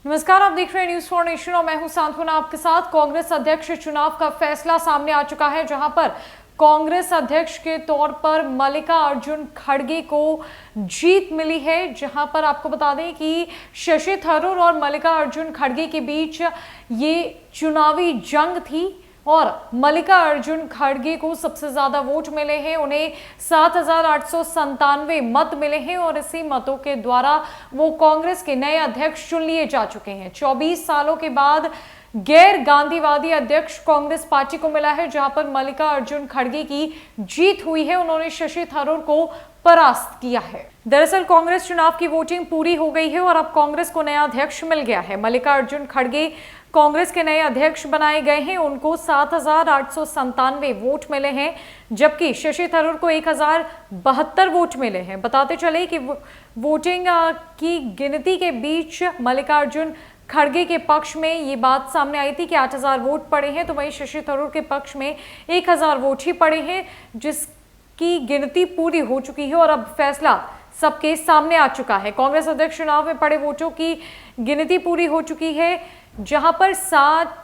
नमस्कार, आप देख रहे हैं न्यूज फॉर नेशन और मैं हूं सांत्वना आपके साथ। कांग्रेस अध्यक्ष चुनाव का फैसला सामने आ चुका है, जहां पर कांग्रेस अध्यक्ष के तौर पर मल्लिकार्जुन खड़गे को जीत मिली है। जहां पर आपको बता दें कि शशि थरूर और मल्लिकार्जुन खड़गे के बीच ये चुनावी जंग थी और मल्लिकार्जुन खड़गे को सबसे ज्यादा वोट मिले हैं। उन्हें 7,897 मत मिले हैं और इसी मतों के द्वारा वो कांग्रेस के नए अध्यक्ष चुन लिए जा चुके हैं। 24 सालों के बाद गैर गांधीवादी अध्यक्ष कांग्रेस पार्टी को मिला है, जहां पर मल्लिकार्जुन खड़गे की जीत हुई है। उन्होंने शशि थरूर को परास्त किया है। दरअसल कांग्रेस चुनाव की वोटिंग पूरी हो गई है और अब कांग्रेस को नया अध्यक्ष मिल गया है। मल्लिकार्जुन खड़गे कांग्रेस के नए अध्यक्ष बनाए गए हैं। उनको 7,897 वोट मिले हैं, जबकि शशि थरूर को 1,072 वोट मिले हैं। बताते चले कि वोटिंग की गिनती के बीच मल्लिकार्जुन खड़गे के पक्ष में ये बात सामने आई थी कि 8,000 वोट पड़े हैं, तो वहीं शशि थरूर के पक्ष में 1,000 वोट ही पड़े हैं, जिसकी गिनती पूरी हो चुकी है और अब फैसला सबके सामने आ चुका है। कांग्रेस अध्यक्ष चुनाव में पड़े वोटों की गिनती पूरी हो चुकी है, जहां पर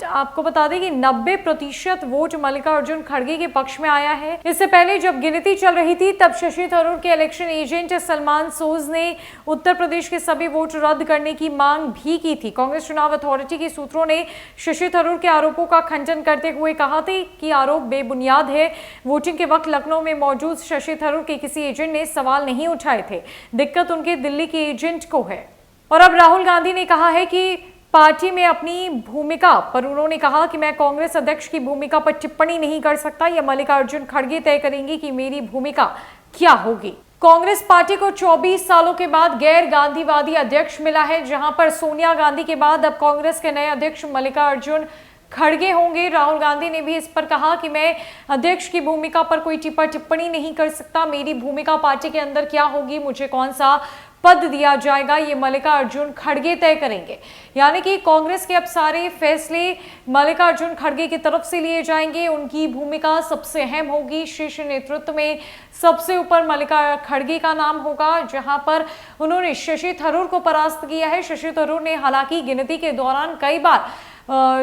आपको बता दें कि 90% वोट मल्लिकार्जुन खड़गे के पक्ष में आया है। इससे पहले जब गिनती चल रही थी तब शशि थरूर के इलेक्शन एजेंट सलमान सोज ने उत्तर प्रदेश के सभी वोट रद्द करने की मांग भी की थी। कांग्रेस चुनाव अथॉरिटी के सूत्रों ने शशि थरूर के आरोपों का खंडन करते हुए कहा था कि आरोप बेबुनियाद है। वोटिंग के वक्त लखनऊ में मौजूद शशि थरूर के किसी एजेंट ने सवाल नहीं उठाए थे, दिक्कत उनके दिल्ली के एजेंट को है। और अब राहुल गांधी ने कहा है कि पार्टी में अपनी भूमिका पर उन्होंने कहा कि मैं कांग्रेस अध्यक्ष की भूमिका पर टिप्पणी नहीं कर सकता, यह मल्लिकार्जुन खड़गे तय करेंगे कि मेरी भूमिका क्या होगी। कांग्रेस पार्टी को 24 सालों के बाद गैर गांधीवादी अध्यक्ष मिला है, जहां पर सोनिया गांधी के बाद अब कांग्रेस के नए अध्यक्ष मल्लिकार्जुन खड़गे होंगे। राहुल गांधी ने भी इस पर कहा कि मैं अध्यक्ष की भूमिका पर कोई टिप्पणी नहीं कर सकता, मेरी भूमिका पार्टी के अंदर क्या होगी, मुझे कौन सा पद दिया जाएगा, ये मल्लिकार्जुन खड़गे तय करेंगे। यानी कि कांग्रेस के अब सारे फैसले मल्लिकार्जुन खड़गे की तरफ से लिए जाएंगे। उनकी भूमिका सबसे अहम होगी। शीर्ष नेतृत्व में सबसे ऊपर मल्लिकार्जुन खड़गे का नाम होगा, जहां पर उन्होंने शशि थरूर को परास्त किया है। शशि थरूर ने हालांकि गिनती के दौरान कई बार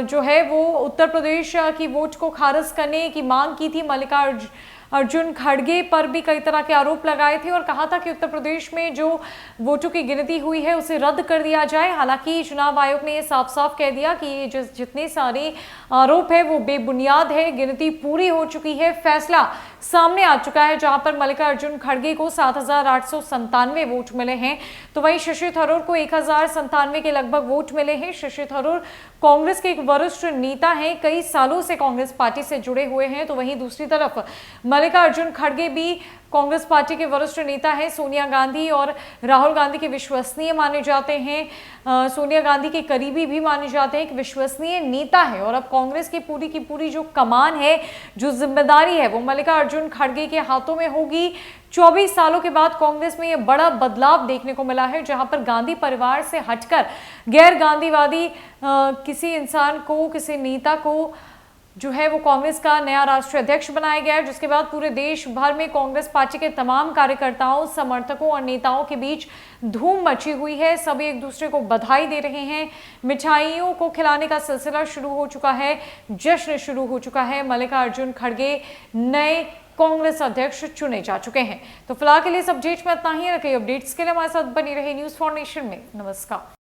जो है वो उत्तर प्रदेश की वोट को खारिज करने की मांग की थी। मल्लिकार्जुन खड़गे पर भी कई तरह के आरोप लगाए थे और कहा था कि उत्तर प्रदेश में जो वोटों की गिनती हुई है उसे रद्द कर दिया जाए। हालांकि चुनाव आयोग ने यह साफ साफ कह दिया कि ये जितने सारे आरोप है वो बेबुनियाद है। गिनती पूरी हो चुकी है, फैसला सामने आ चुका है, जहां पर मल्लिकार्जुन खड़गे को 7,897 वोट मिले हैं, तो वहीं शशि थरूर को 1,097 के लगभग वोट मिले हैं। शशि थरूर कांग्रेस के एक वरिष्ठ नेता हैं, कई सालों से कांग्रेस पार्टी से जुड़े हुए हैं, तो वहीं दूसरी तरफ मल्लिकार्जुन खड़गे भी कांग्रेस पार्टी के वरिष्ठ नेता हैं। सोनिया गांधी और राहुल गांधी के विश्वसनीय माने जाते हैं, सोनिया गांधी के करीबी भी माने जाते हैं, एक विश्वसनीय नेता है। और अब कांग्रेस की पूरी जो कमान है, जो जिम्मेदारी है, वो मल्लिकार्जुन खड़गे के हाथों में होगी। 24 सालों के बाद कांग्रेस में यह बड़ा बदलाव देखने को मिला है, जहां पर गांधी परिवार से हटकर गैर गांधीवादी किसी इंसान को, किसी नेता को जो है वो कांग्रेस का नया राष्ट्रीय अध्यक्ष बनाया गया है, जिसके बाद पूरे देश भर में कांग्रेस पार्टी के तमाम कार्यकर्ताओं, समर्थकों और नेताओं के बीच धूम मची हुई है। सभी एक दूसरे को बधाई दे रहे हैं, मिठाइयों को खिलाने का सिलसिला शुरू हो चुका है, जश्न शुरू हो चुका है। मल्लिकार्जुन खड़गे नए कांग्रेस अध्यक्ष चुने जा चुके हैं। तो फिलहाल के लिए इस अपडेट में इतना ही। रखिए अपडेट्स के लिए हमारे साथ बनी रही न्यूज फॉर नेशन में। नमस्कार।